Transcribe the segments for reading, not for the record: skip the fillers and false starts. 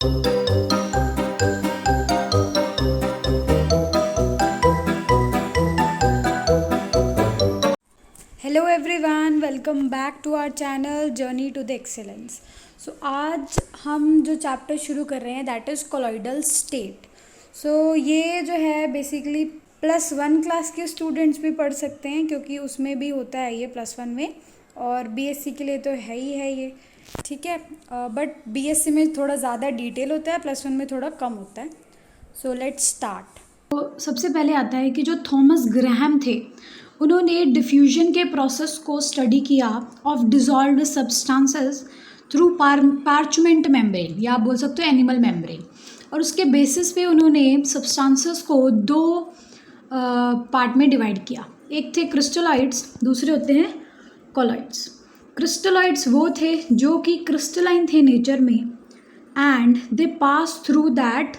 Hello everyone, welcome back to our channel journey to the excellence. So आज हम जो chapter शुरू कर रहे हैं that is colloidal state. So ये जो है बेसिकली +1 क्लास के स्टूडेंट्स भी पढ़ सकते हैं, क्योंकि उसमें भी होता है ये +1 में, और बीएससी के लिए तो है ही है ये, ठीक है। बट बीएससी में थोड़ा ज़्यादा डिटेल होता है, +1 में थोड़ा कम होता है। So let's start. तो सबसे पहले आता है कि जो थॉमस ग्रैहम थे उन्होंने डिफ्यूजन के प्रोसेस को स्टडी किया of dissolved substances through parchment membrane, या आप बोल सकते हो एनिमल मेम्ब्रेन। और उसके बेसिस पे उन्होंने सब्सटेंसेस को दो पार्ट में डिवाइड किया। एक थे क्रिस्टलाइड्स, दूसरे होते हैं कोलॉइड्स। क्रिस्टलाइड्स वो थे जो कि क्रिस्टलाइन थे नेचर में, and they pass through that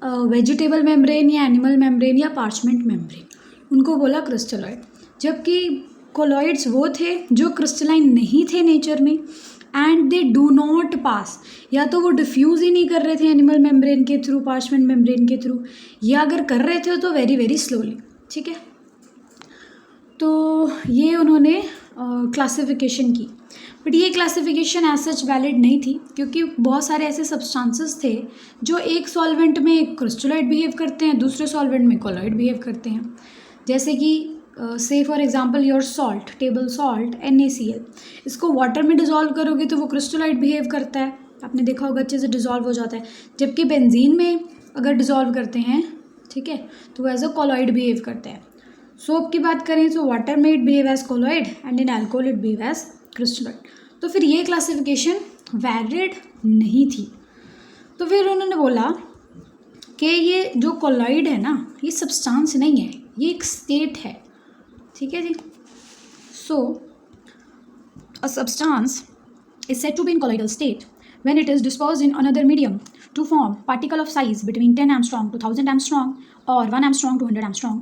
vegetable membrane या एनिमल मेम्ब्रेन या पार्चमेंट मेम्ब्रेन, उनको बोला क्रिस्टलॉइड। जबकि कोलॉइड्स वो थे जो क्रिस्टलाइन नहीं थे नेचर में, and they do not pass, या तो वो डिफ्यूज़ ही नहीं कर रहे थे एनिमल मेम्ब्रेन के थ्रू, पार्चमेंट मेम्ब्रेन के थ्रू, या अगर कर रहे थे तो वेरी वेरी स्लोली, ठीक है। तो ये उन्होंने क्लासिफिकेशन की, बट ये क्लासिफिकेशन एज सच वैलिड नहीं थी, क्योंकि बहुत सारे ऐसे सब्सटेंसेस थे जो एक सॉल्वेंट में क्रिस्टलाइड बिहेव करते हैं, दूसरे सॉल्वेंट में कोलॉइड बिहेव करते हैं। जैसे कि से for example your salt, table salt NaCl, इसको वाटर में डिज़ोल्व करोगे तो वो क्रिस्टलाइड बिहेव करता है, आपने देखा होगा, अच्छे से डिज़ोल्व हो जाता है। जबकि बेंजीन में अगर डिज़ोल्व करते हैं, ठीक है, तो वो एज अ कोलॉइड बिहेव करता है। सोप की बात करें तो वाटर में it behave as colloid and in alcohol it behave as crystalloid. तो फिर ये क्लासिफिकेशन वैलिड नहीं थी। तो फिर उन्होंने बोला कि ये जो कोलॉइड है ना, ये सब्सटेंस नहीं है, ये एक स्टेट है, ठीक है जी। So a substance is said to be in colloidal state when it is disposed in another medium to form particle of size between 10 angstrom to 1000 angstrom or 1 angstrom to 100 angstrom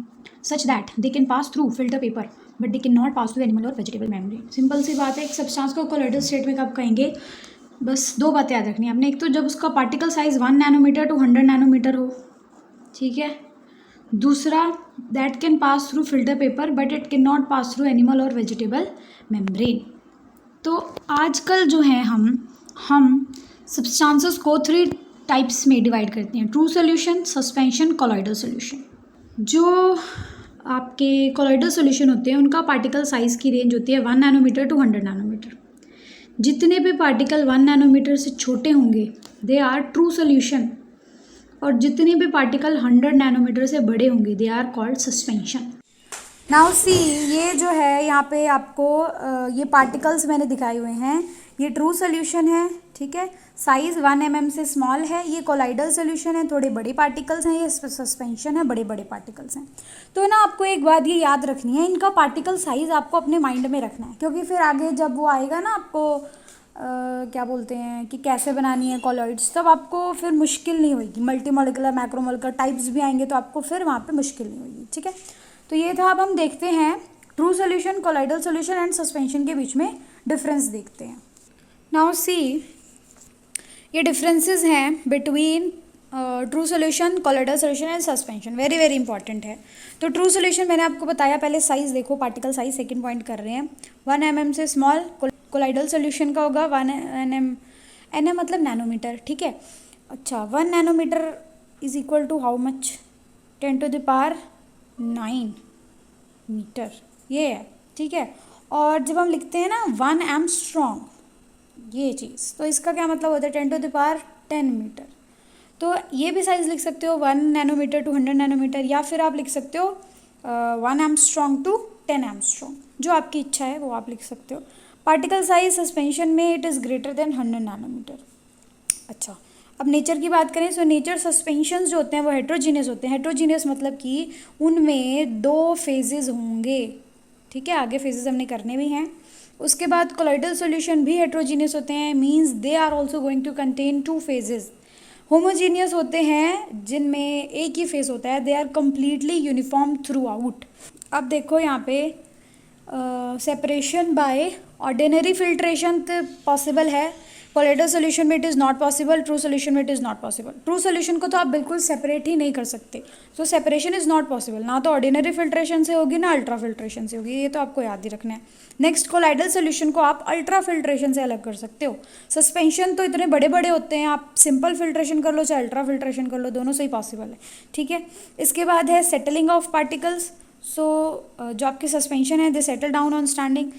such that they can pass through filter paper but they cannot pass through animal or vegetable membrane। Simple सी बात है, एक substance को colloidal state में कब कहेंगे, बस दो बातें याद रखनी है आपने। एक तो जब उसका particle size 1 nanometre to 100 nanometre हो, ठीक है। दूसरा, that can pass through filter paper but it can not pass through animal और वेजिटेबल मेम्ब्रेन। तो आजकल जो है हम सब्सटेंसेस को 3 टाइप्स में डिवाइड करते हैं, true solution, suspension, colloidal solution. जो आपके कोलॉइडल सॉल्यूशन होते हैं उनका पार्टिकल साइज़ की रेंज होती है 1 नैनोमीटर टू 100 नैनोमीटर। जितने भी पार्टिकल 1 नैनोमीटर से छोटे होंगे दे आर ट्रू सॉल्यूशन, और जितने भी पार्टिकल 100 नैनोमीटर से बड़े होंगे they are called suspension. Now see, ये जो है यहाँ पे आपको ये पार्टिकल्स मैंने दिखाए हुए हैं, ये ट्रू सोल्यूशन है, ठीक है, साइज़ 1 mm से स्मॉल है। ये कोलॉइडल सोल्यूशन है, थोड़े बड़े पार्टिकल्स हैं। ये सस्पेंशन है, बड़े बड़े पार्टिकल्स हैं। तो ना आपको एक बात ये याद रखनी है, इनका पार्टिकल साइज़ आपको अपने माइंड में रखना है, क्योंकि फिर आगे जब वो आएगा ना आपको क्या बोलते हैं कि कैसे बनानी है कोलॉइड्स, तब आपको फिर मुश्किल नहीं होगी। मल्टीमोलिकुलर, मैक्रोमोलिकुलर टाइप्स भी आएंगे तो आपको फिर वहाँ पे मुश्किल नहीं होगी, ठीक है। तो ये था। अब हम देखते हैं true solution, colloidal solution and suspension के बीच में डिफरेंस देखते हैं। नाउ सी, ये डिफरेंसेस हैं between true solution, colloidal solution and suspension, very very important है। तो ट्रू सोल्यूशन मैंने आपको बताया, पहले साइज़ देखो, पार्टिकल साइज सेकंड पॉइंट कर रहे हैं, 1 mm से स्मॉल। कोलॉइडल सोल्यूशन का होगा 1 nm मतलब नैनोमीटर, ठीक है। अच्छा, 1 nanometre is equal to how much, 10⁹ metre, ये है, ठीक है। और जब हम लिखते हैं ना 1 एंगस्ट्रॉम, ये चीज़, तो इसका क्या मतलब होता है, 10⁻10 मीटर। तो ये भी साइज़ लिख सकते हो 1 नैनोमीटर टू 100 नैनोमीटर, या फिर आप लिख सकते हो 1 एंगस्ट्रॉम टू 10 एंगस्ट्रॉम, जो आपकी इच्छा है वो आप लिख सकते हो। पार्टिकल साइज सस्पेंशन में it is greater than 100 nanometre. अच्छा, अब नेचर की बात करें, सो नेचर सस्पेंशंस जो होते हैं वो हेट्रोजीनियस होते हैं। हेट्रोजीनियस मतलब कि उनमें 2 फेजेस होंगे, ठीक है, आगे फेजेस हमने करने भी हैं। उसके बाद कोलॉइडल सॉल्यूशन भी हेट्रोजीनियस होते हैं, means they are also going to contain 2 phases. Homogeneous होते हैं जिनमें एक ही फेज होता है, they are completely uniform throughout. अब देखो यहाँ पे सेपरेशन बाय ऑर्डिनरी फिल्ट्रेशन तो पॉसिबल है, कोलाइडल सोल्यूशन में it is not possible, true solution में it is not possible. True solution को तो आप बिल्कुल सेपरेट ही नहीं कर सकते, तो सेपरेशन इज़ नॉट पॉसिबल, ना तो ऑर्डिनरी फिल्ट्रेशन से होगी ना अल्ट्रा फिल्ट्रेशन से होगी, ये तो आपको याद ही रखना है। नेक्स्ट, कोलाइडल सोल्यूशन को आप अल्ट्रा फिल्ट्रेशन से अलग कर सकते हो। सस्पेंशन तो इतने बड़े बड़े होते हैं, आप सिंपल फिल्ट्रेशन कर लो चाहे अल्ट्रा फिल्ट्रेशन कर लो, दोनों से ही पॉसिबल है, ठीक है। इसके बाद है सेटलिंग ऑफ पार्टिकल्स। सो जो आपके सस्पेंशन है they settle down on standing.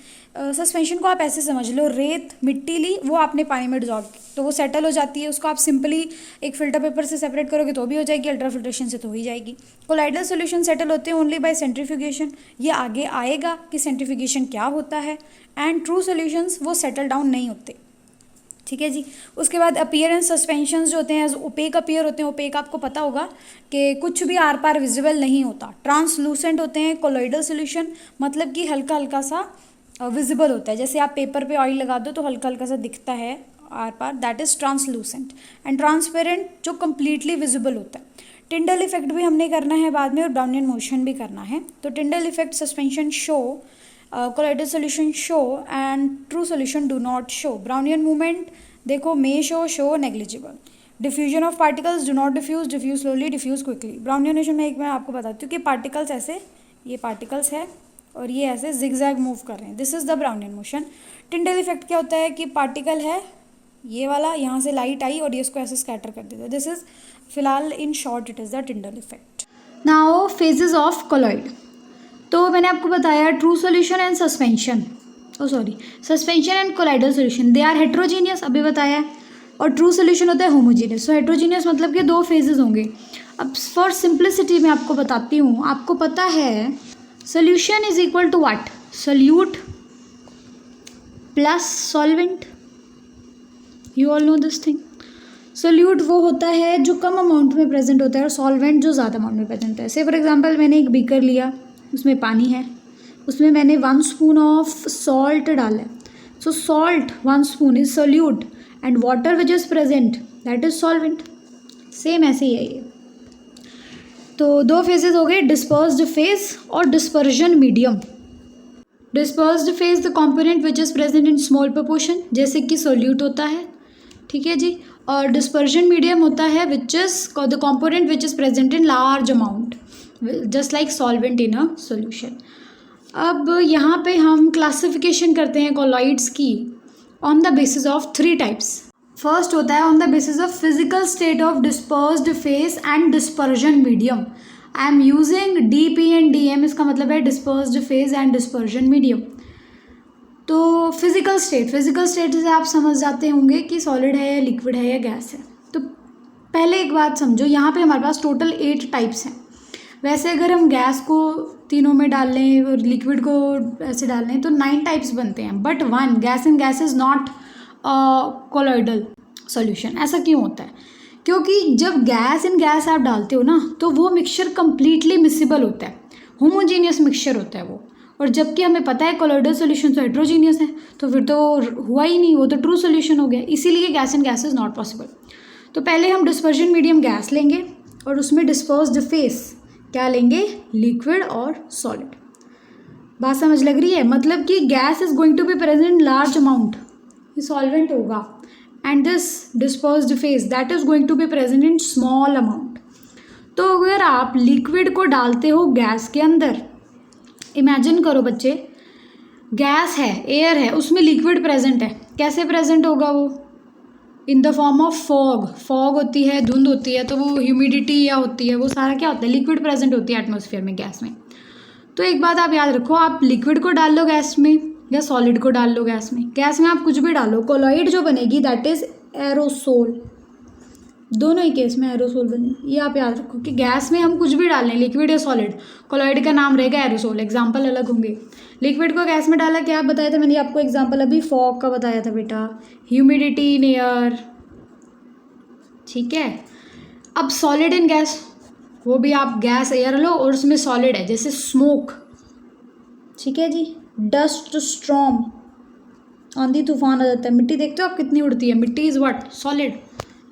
Suspension को आप ऐसे समझ लो, रेत मिट्टी ली, वो आपने पानी में डिजॉल्व की तो वो सेटल हो जाती है, उसको आप सिंपली एक फिल्टर पेपर से सेपरेट करोगे तो भी हो जाएगी, अल्ट्रा फिल्ट्रेशन से तो हो ही जाएगी। कोलाइडल सोल्यूशन सेटल होते हैं ओनली बाय सेंट्रीफ्यूगेशन, ये आगे आएगा कि सेंट्रीफ्यूगेशन क्या होता है। एंड ट्रू सोल्यूशंस वो सेटल डाउन नहीं होते, ठीक है जी। उसके बाद अपीयरेंस सस्पेंशंस जो होते हैं ओपेक अपीयर होते हैं। ओपेक आपको पता होगा कि कुछ भी आर पार विजिबल नहीं होता। ट्रांसलूसेंट होते हैं कोलॉइडल सोल्यूशन, मतलब कि हल्का हल्का सा विजिबल होता है, जैसे आप पेपर पे ऑयल लगा दो तो हल्का हल्का सा दिखता है आर पार, that is translucent. And transparent जो कम्प्लीटली विजिबल होता है। टिंडल इफेक्ट भी हमने करना है बाद में, और ब्राउनियन मोशन भी करना है। तो Tyndall effect suspension show, colloidal solution show and true solution do not show. Brownian movement देखो, may show negligible. Diffusion of particles, do not diffuse slowly, diffuse quickly. ब्राउनियनेशन में एक मैं आपको बताती हूँ कि पार्टिकल्स ऐसे, ये पार्टिकल्स है और ये ऐसे जिगजैग मूव कर रहे हैं, this is the Brownian motion. Tyndall effect क्या होता है कि पार्टिकल है ये वाला, यहाँ से लाइट आई और ये इसको ऐसे स्कैटर कर देता है, दिस इज़ फिलहाल in short it is the Tyndall effect. Now phases of colloid. तो मैंने आपको बताया true solution and suspension, suspension and colloidal solution they are heterogeneous, अभी बताया है, और ट्रू सोल्यूशन होता है होमोजीनियस। सो हेट्रोजीनियस मतलब कि दो फेजेस होंगे। अब फॉर सिंप्लिसिटी मैं आपको बताती हूँ, आपको पता है solution is equal to what, solute plus solvent, you all know this thing. Solute वो होता है जो कम अमाउंट में प्रेजेंट होता है और सॉल्वेंट जो ज़्यादा अमाउंट में प्रेजेंट है। से फॉर एग्जांपल मैंने एक बीकर लिया, उसमें पानी है, उसमें मैंने 1 स्पून ऑफ सॉल्ट डाला है। सो salt 1 spoon is solute and water which is present that is solvent. Same ऐसे ही है ये। तो दो फेजेस हो गए, डिस्पर्स्ड फेज और dispersion medium. Dispersed phase the component which is present in small proportion, जैसे कि सोल्यूट होता है, ठीक है जी। और डिस्पर्जन मीडियम होता है which is the component which is present in large amount, just like solvent in a solution. अब यहाँ पे हम क्लासिफिकेशन करते हैं कोलॉइड्स की on the basis of 3 types. First होता है on the basis of physical state of dispersed phase and dispersion medium. I am using DP and DM, इसका मतलब है dispersed phase and dispersion medium. तो physical state से आप समझ जाते होंगे कि सॉलिड है या लिक्विड है या गैस है। तो पहले एक बात समझो, यहाँ पे हमारे पास टोटल 8 टाइप्स हैं। वैसे अगर हम गैस को तीनों में डाल लें और लिक्विड को ऐसे डाल लें तो 9 टाइप्स बनते हैं, but 1 gas in gas is not colloidal solution. ऐसा क्यों होता है? क्योंकि जब गैस इन गैस आप डालते हो ना तो वो मिक्सचर कम्प्लीटली मिसिबल होता है, होमोजीनियस मिक्सचर होता है वो। और जबकि हमें पता है कोलॉइडल सॉल्यूशन तो हेट्रोजीनियस है, तो फिर तो हुआ ही नहीं, वो तो ट्रू सॉल्यूशन हो गया। इसीलिए gas in gas is not possible. तो पहले हम डिस्पर्जन मीडियम गैस लेंगे और उसमें डिस्पर्स्ड फेस क्या लेंगे, लिक्विड और सॉलिड। बात समझ लग रही है? मतलब कि gas is going to be present in large amount, ये सॉल्वेंट होगा, and this dispersed phase that is going to be present in small amount. तो अगर आप लिक्विड को डालते हो गैस के अंदर, इमेजिन करो बच्चे, गैस है, एयर है, उसमें लिक्विड प्रेजेंट है, कैसे प्रेजेंट होगा वो? In the form of fog होती है, धुंध होती है, तो वो ह्यूमिडिटी या होती है, वो सारा क्या होता है, लिक्विड प्रेजेंट होती है एटमॉस्फेयर में, गैस में। तो एक बात आप याद रखो, आप लिक्विड को डाल लो गैस में या सॉलिड को डाल लो गैस में, गैस में आप कुछ भी डालो, कोलॉइड जो बनेगी दैट इज एरोसोल। दोनों ही केस में एरोसोल बनेगी, ये आप याद रखो कि गैस में हम कुछ भी डाल लें, लिक्विड या सॉलिड, कोलॉइड का नाम रहेगा एरोसोल। एग्जाम्पल अलग होंगे। लिक्विड को गैस में डाला, क्या बताया था मैंने आपको एग्जाम्पल अभी फॉग का बताया था बेटा, ह्यूमिडिटी इन एयर, ठीक है। अब सॉलिड इन गैस, वो भी आप गैस एयर लो और उसमें सॉलिड है, जैसे स्मोक, ठीक है जी, डस्ट स्टॉर्म, आंधी तूफान आ जाता है, मिट्टी देखते हो आप कितनी उड़ती है, मिट्टी इज़ व्हाट, सॉलिड,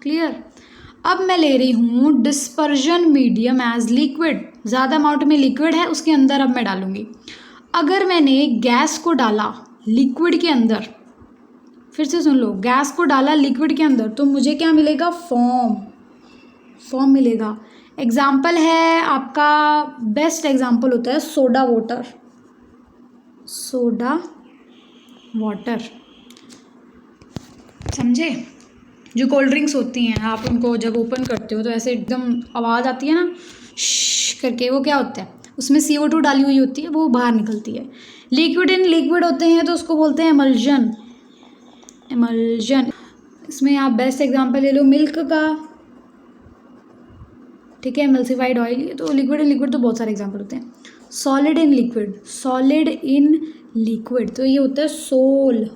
क्लियर। अब मैं ले रही हूँ डिस्पर्जन मीडियम एज लिक्विड, ज़्यादा अमाउंट में लिक्विड है, उसके अंदर अब मैं डालूंगी। अगर मैंने गैस को डाला लिक्विड के अंदर, फिर से सुन लो, गैस को डाला लिक्विड के अंदर तो मुझे क्या मिलेगा, फॉर्म मिलेगा। एग्जाम्पल है आपका, बेस्ट एग्जाम्पल होता है सोडा वाटर, समझे। जो कोल्ड ड्रिंक्स होती हैं, आप उनको जब ओपन करते हो तो ऐसे एकदम आवाज़ आती है ना श करके, वो क्या होता है, उसमें CO2 डाली हुई होती है, वो बाहर निकलती है। लिक्विड होते हैं तो उसको बोलते हैं एमल्जन। इसमें आप बेस्ट एग्जांपल ले लो मिल्क का, ठीक है, एमल्सिफाइड ऑयल। तो लिक्विड तो बहुत सारे एग्जांपल होते हैं। सॉलिड इन लिक्विड तो ये होता है सोल।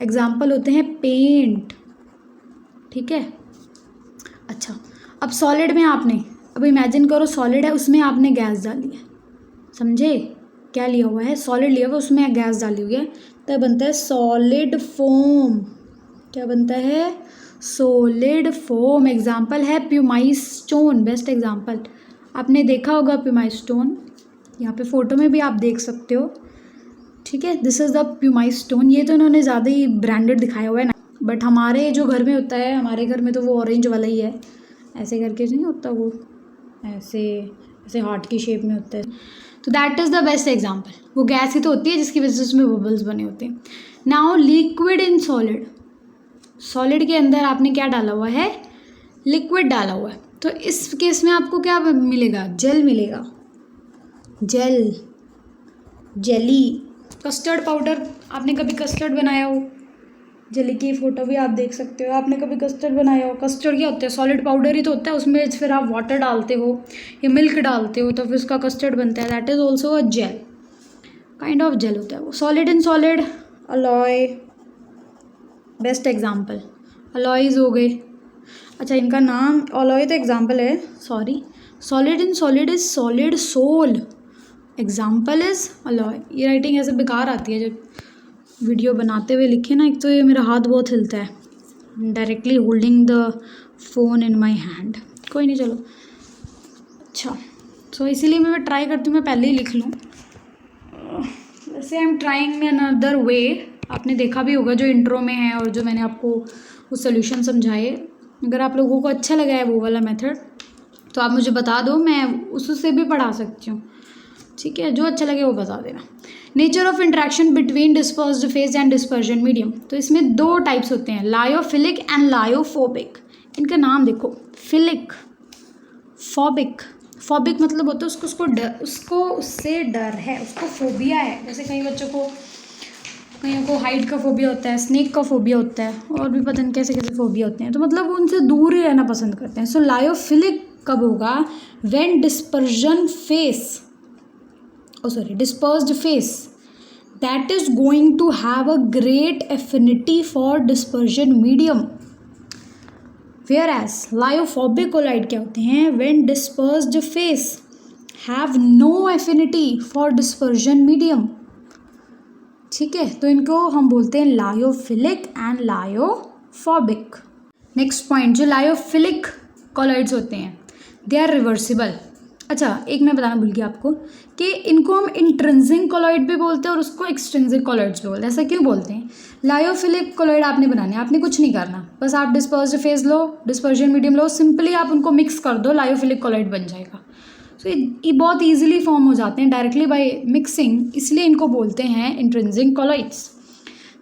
एग्जांपल होते हैं पेंट, ठीक है। अच्छा, अब सॉलिड में आपने, अब इमेजिन करो सॉलिड है, उसमें आपने गैस डाली है, समझे, क्या लिया हुआ है, सॉलिड लिया हुआ, उसमें गैस डाली हुई है, तब बनता है सॉलिड फोम। क्या बनता है, सॉलिड फोम। एग्जाम्पल है प्यूमाइस स्टोन, बेस्ट एग्जाम्पल। आपने देखा होगा प्यूमाइस स्टोन, यहाँ पे फोटो में भी आप देख सकते हो, ठीक है। This is the pumice stone. ये तो इन्होंने ज़्यादा ही ब्रांडेड दिखाया हुआ है ना, बट हमारे जो घर में होता है, हमारे घर में तो वो ऑरेंज वाला ही है, ऐसे करके नहीं होता, वो ऐसे हार्ट की शेप में होता है। तो that is the best example. वो गैस ही तो होती है जिसकी वजह से उसमें बबल्स बने होते हैं। नाउ लिक्विड इन सॉलिड के अंदर आपने क्या डाला हुआ है, लिक्विड डाला हुआ है। तो इस केस में आपको क्या मिलेगा, जेल मिलेगा, जेली। कस्टर्ड पाउडर, आपने कभी कस्टर्ड बनाया हो, जेली की फ़ोटो भी आप देख सकते हो। आपने कभी कस्टर्ड बनाया हो, कस्टर्ड क्या होता है, सॉलिड पाउडर ही तो होता है, उसमें फिर आप वाटर डालते हो या मिल्क डालते हो तो फिर उसका कस्टर्ड बनता है। That is also a gel, kind of gel होता है वो। Solid in solid, alloy, best example, alloys हो गए। अच्छा, इनका नाम, अलॉय तो एग्जाम्पल है, sorry. Solid in solid is solid sol, example is alloy. ये राइटिंग ऐसे बेकार आती है जब वीडियो बनाते हुए लिखे ना, एक तो ये मेरा हाथ बहुत हिलता है, directly holding the phone in my hand. कोई नहीं, चलो। अच्छा, सो इसीलिए मैं ट्राई करती हूँ मैं पहले ही लिख लूँ। वैसे I am trying another way, आपने देखा भी होगा जो इंट्रो में है और जो मैंने आपको वो सोल्यूशन समझाए। अगर आप लोगों को अच्छा लगा है वो वाला मेथड तो आप मुझे बता दो, मैं उससे भी पढ़ा सकती हूँ, ठीक है। जो अच्छा लगे वो बता देना। Nature of interaction between dispersed phase and dispersion medium. तो इसमें दो टाइप्स होते हैं, लायोफिलिक एंड लायोफोबिक। इनका नाम देखो, फिलिक, फॉबिक। फॉबिक मतलब होता है उसको उससे डर है, उसको फोबिया है। जैसे कईयों को हाइट का फोबिया होता है, स्नेक का फोबिया होता है, और भी पता नहीं कैसे कैसे फोबिया होते हैं, तो मतलब वो उनसे दूर ही रहना पसंद करते हैं। सो लायोफिलिक कब होगा, when dispersed phase that is going to have a great affinity for dispersion medium, whereas lyophobic colloid क्या होते हैं, when dispersed phase have no affinity for dispersion medium, ठीक है। तो इनको हम बोलते हैं lyophilic and lyophobic. Next point, जो लायोफिलिक कॉलॉइड्स होते हैं दे आर रिवर्सिबल। अच्छा, एक मैं बताना भूल गया आपको कि इनको हम इंट्रिंसिक कॉलॉइड भी बोलते हैं और उसको एक्सट्रिंसिक कॉलॉइड्स भी बोलते हैं। ऐसा क्यों बोलते हैं? लायोफिलिक कॉलॉइड आपने बनाने, आपने कुछ नहीं करना, बस आप डिस्पर्स्ड फेज लो, डिस्पर्जन मीडियम लो, सिंपली आप उनको मिक्स कर दो, लायोफिलिक कॉलॉइड बन जाएगा। सो ये बहुत ईजिली फॉर्म हो जाते हैं डायरेक्टली बाय मिक्सिंग, इसलिए इनको बोलते हैं इंट्रिंसिक कॉलॉइड्स।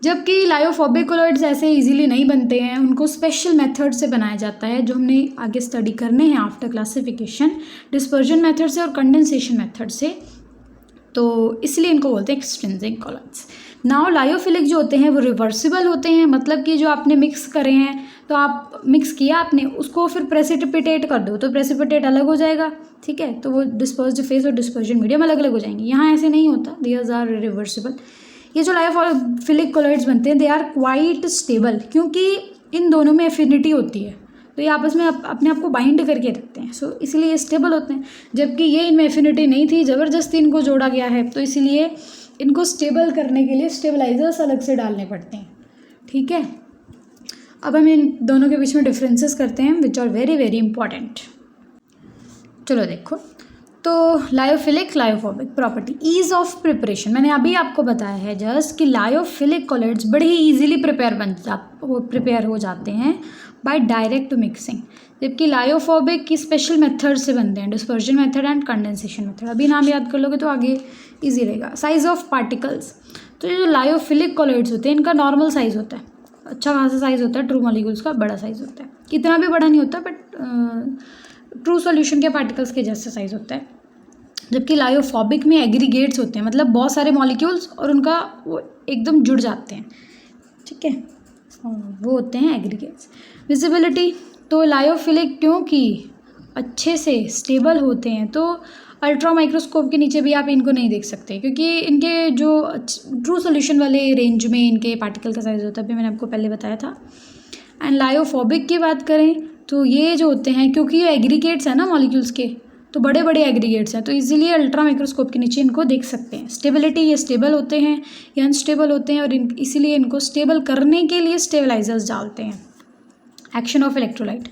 जबकि लायोफोबिक कॉलॉइड्स ऐसे इजीली नहीं बनते हैं, उनको स्पेशल मेथड से बनाया जाता है जो हमने आगे स्टडी करने हैं आफ्टर क्लासिफिकेशन, डिस्पर्जन मेथड से और कंडेंसेशन मेथड से, तो इसलिए इनको बोलते हैं एक्सट्रिंसिक कॉलॉइड्स। नाउ लायोफिलिक जो होते हैं वो रिवर्सिबल होते हैं, मतलब कि जो आपने मिक्स करे हैं, तो आप मिक्स किया आपने, उसको फिर प्रेसिपिटेट कर दो तो प्रेसिपिटेट अलग हो जाएगा, ठीक है। तो वो डिस्पर्स्ड फेज और डिस्पर्जन मीडियम अलग अलग हो जाएंगे। यहाँ ऐसे नहीं होता, दीज आर रिवर्सिबल। ये जो लायोफिलिक कॉलॉइड्स बनते हैं दे आर क्वाइट स्टेबल, क्योंकि इन दोनों में एफिनिटी होती है, तो ये आपस में अपने आप को बाइंड करके रखते हैं, सो इसीलिए स्टेबल होते हैं। जबकि ये इनमें एफिनिटी नहीं थी, ज़बरदस्ती इनको जोड़ा गया है, तो इसीलिए इनको स्टेबल करने के लिए स्टेबलाइजर्स अलग से डालने पड़ते हैं, ठीक है। अब हम इन दोनों के बीच में डिफरेंसेस करते हैं which are very very important. चलो देखो, तो तो lyophilic lyophobic property, ease of preparation, मैंने अभी आपको बताया है जस्ट कि लायोफिलिक कॉलॉइड्स बड़े ही ईजिली प्रिपेयर हो जाते हैं बाय डायरेक्ट मिक्सिंग, जबकि लायोफोबिक की स्पेशल मेथड से बनते हैं, dispersion method and condensation method. अभी नाम याद कर लोगे तो आगे ईजी रहेगा। साइज ऑफ पार्टिकल्स, तो ये जो लायोफिलिक कॉलॉइड्स होते हैं इनका नॉर्मल साइज़ होता है, अच्छा खासा साइज़ होता है, ट्रू मॉलिक्यूल्स का बड़ा साइज़ होता है, इतना भी बड़ा नहीं होता बट ट्रू सॉल्यूशन के पार्टिकल्स के जैसा साइज़ होता है। जबकि लायोफोबिक में एग्रीगेट्स होते हैं, मतलब बहुत सारे मॉलिक्यूल्स और उनका वो एकदम जुड़ जाते हैं, ठीक है, वो होते हैं एग्रीगेट्स। विजिबिलिटी, तो लायोफिलिक क्योंकि अच्छे से स्टेबल होते हैं तो अल्ट्रा माइक्रोस्कोप के नीचे भी आप इनको नहीं देख सकते, क्योंकि इनके जो ट्रू सॉल्यूशन वाले रेंज में इनके पार्टिकल का साइज़ होता है, अभी मैंने आपको पहले बताया था। एंड लायोफोबिक की बात करें तो ये जो होते हैं, क्योंकि ये एग्रीगेट्स हैं ना मॉलिक्यूल्स के, तो बड़े बड़े एग्रीगेट्स हैं, तो इसीलिए अल्ट्रा माइक्रोस्कोप के नीचे इनको देख सकते हैं। स्टेबिलिटी, ये स्टेबल होते हैं या अनस्टेबल होते हैं और इसीलिए इनको स्टेबल करने के लिए स्टेबलाइजर्स डालते हैं। एक्शन ऑफ इलेक्ट्रोलाइट,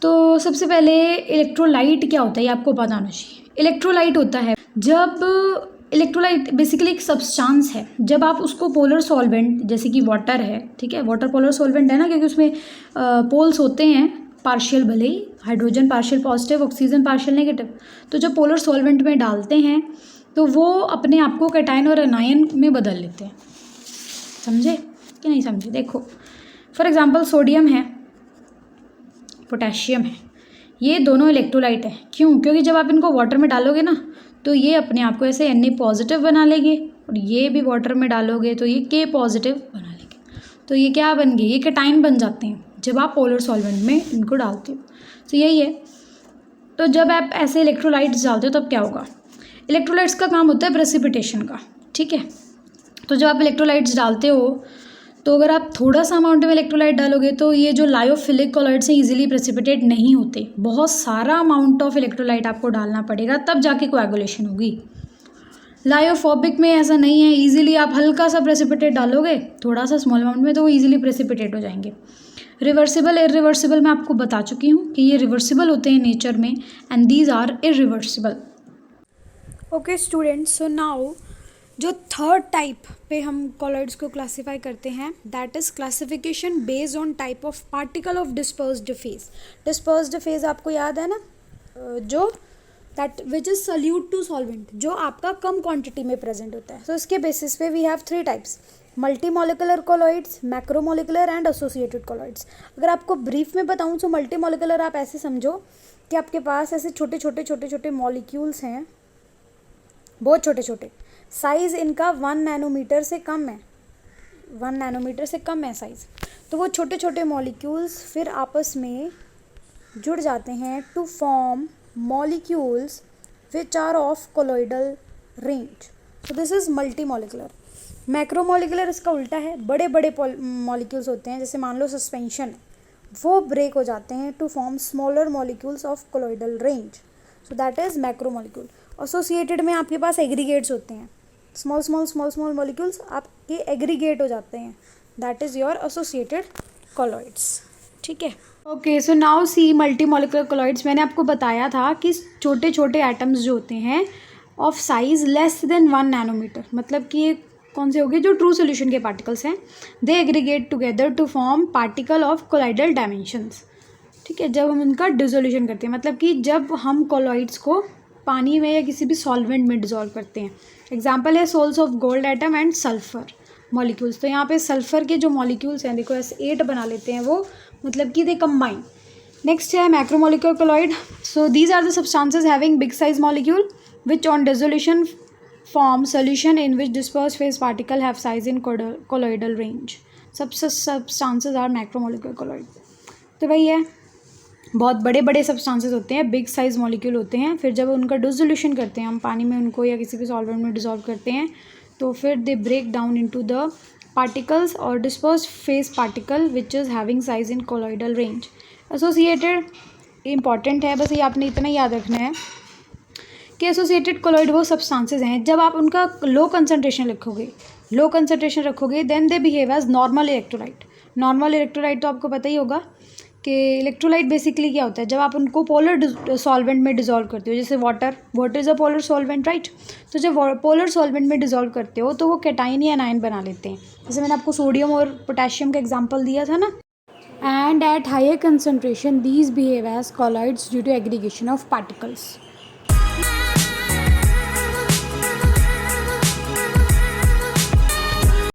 तो सबसे पहले इलेक्ट्रोलाइट क्या होता है ये आपको पता होना चाहिए। इलेक्ट्रोलाइट होता है जब इलेक्ट्रोलाइट बेसिकली एक सब्सटेंस है, जब आप उसको पोलर सॉल्वेंट जैसे कि वाटर है, ठीक है, वाटर पोलर सॉल्वेंट है ना, क्योंकि उसमें पोल्स होते हैं पार्शियल, भले ही hydrogen partial positive, oxygen partial negative, तो जब पोलर सॉल्वेंट में डालते हैं तो वो अपने आप को कैटायन और एनायन में बदल लेते हैं। समझे कि नहीं समझे? देखो फॉर एग्जांपल सोडियम है, पोटेशियम है, ये दोनों इलेक्ट्रोलाइट है। क्यों? क्योंकि जब आप इनको वाटर में डालोगे ना तो ये अपने आप को ऐसे Na पॉजिटिव बना लेंगे और ये भी वाटर में डालोगे तो ये K पॉजिटिव बना लेंगे, तो ये क्या बन गए? ये कैटायन बन जाते हैं जब आप पोलर सॉल्वेंट में इनको डालते हो। तो यही है, तो जब आप ऐसे इलेक्ट्रोलाइट्स डालते हो तब क्या होगा? इलेक्ट्रोलाइट्स का काम होता है प्रेसिपिटेशन का, ठीक है। तो जब आप इलेक्ट्रोलाइट्स डालते हो तो अगर आप थोड़ा सा अमाउंट में इलेक्ट्रोलाइट डालोगे तो ये जो लायोफिलिक कॉलॉइड्स हैं इजीली प्रेसिपिटेट नहीं होते, बहुत सारा अमाउंट ऑफ इलेक्ट्रोलाइट आपको डालना पड़ेगा तब जाके कोएगुलेशन होगी। लायोफोबिक में ऐसा नहीं है, इजीली आप हल्का सा प्रेसिपिटेट डालोगे थोड़ा सा स्मॉल अमाउंट में तो वो इजीली प्रेसिपिटेट हो जाएंगे। रिवर्सिबल इरिवर्सिबल मैं आपको बता चुकी हूँ कि ये रिवर्सिबल होते हैं नेचर में and these are irreversible. Okay students, so now जो थर्ड टाइप पे हम कॉलॉइड्स को क्लासीफाई करते हैं that is classification based on type of particle of dispersed phase. Dispersed phase आपको याद है ना, जो that which is solute to solvent, जो आपका कम क्वांटिटी में प्रेजेंट होता है। सो इसके बेसिस पे we have three types, multi molecular colloids, macromolecular and associated colloids. अगर आपको ब्रीफ में बताऊँ तो मल्टी मॉलिकुलर आप ऐसे समझो कि आपके पास ऐसे छोटे छोटे छोटे छोटे मॉलिक्यूल्स हैं, बहुत छोटे छोटे, साइज़ इनका 1 नैनोमीटर से कम है, 1 नैनोमीटर से कम है साइज़। तो वो छोटे छोटे मॉलिक्यूल्स फिर आपस में जुड़ जाते हैं to form molecules which are of colloidal range. तो this is multi molecular. Macromolecular इसका उल्टा है, बड़े बड़े मॉलिक्यूल्स होते हैं, जैसे मान लो सस्पेंशन है, वो ब्रेक हो जाते हैं to form smaller molecules of colloidal range, so that is macromolecule. Associated में आपके पास एग्रीगेट्स होते हैं, small small small small molecules आपके एग्रीगेट हो जाते हैं, that is your associated colloids, ठीक है। Okay, so now see multi molecular colloids. मैंने आपको बताया था कि छोटे छोटे एटम्स जो होते हैं of size less than 1 nanometre, मतलब कि ये कौन से हो गए? जो ट्रू सोल्यूशन के पार्टिकल्स हैं, they aggregate together to form particle of colloidal dimensions, ठीक है। जब हम उनका डिसोल्यूशन करते हैं, मतलब कि जब हम कॉलॉइड्स को पानी में या किसी भी सॉल्वेंट में डिसॉल्व करते हैं, एग्जाम्पल है sols of gold atom and sulphur molecules. तो यहाँ पे सल्फर के जो मॉलिक्यूल्स हैं देखो ऐसे 8 बना लेते हैं वो, मतलब कि दे कंबाइन। नेक्स्ट है macromolecular colloid. So these are the substances having big size molecule which on dissolution form solution in which dispersed phase particle have size in colloidal range. Substances are macromolecular colloid. तो वही है, बहुत बड़े बड़े substances होते हैं, big size molecule होते हैं, फिर जब उनका डिसोल्यूशन करते हैं हम पानी में उनको या किसी भी सॉल्वेंट में डिसॉल्व करते हैं तो फिर they break down into the particles और dispersed phase particle which is having size in colloidal range. Associated important है, बस ये आपने इतना याद रखना है कि एसोसिएटेड कोलॉइड वो सब्सटेंसेस हैं जब आप उनका लो कंसनट्रेशन रखोगे then they behave as normal electrolyte. Normal electrolyte तो आपको पता ही होगा कि इलेक्ट्रोलाइट बेसिकली क्या होता है, जब आप उनको पोलर सॉल्वेंट में डिज़ोल्व करते हो, जैसे water is a polar solvent, right. तो जब पोलर सॉल्वेंट में डिज़ोल्व करते हो तो वो कैटाइन या एनायन बना लेते हैं। जैसे मैंने आपको सोडियम और पोटेशियम का एग्जांपल दिया था ना। And at higher concentration these behave as colloids due to aggregation of particles.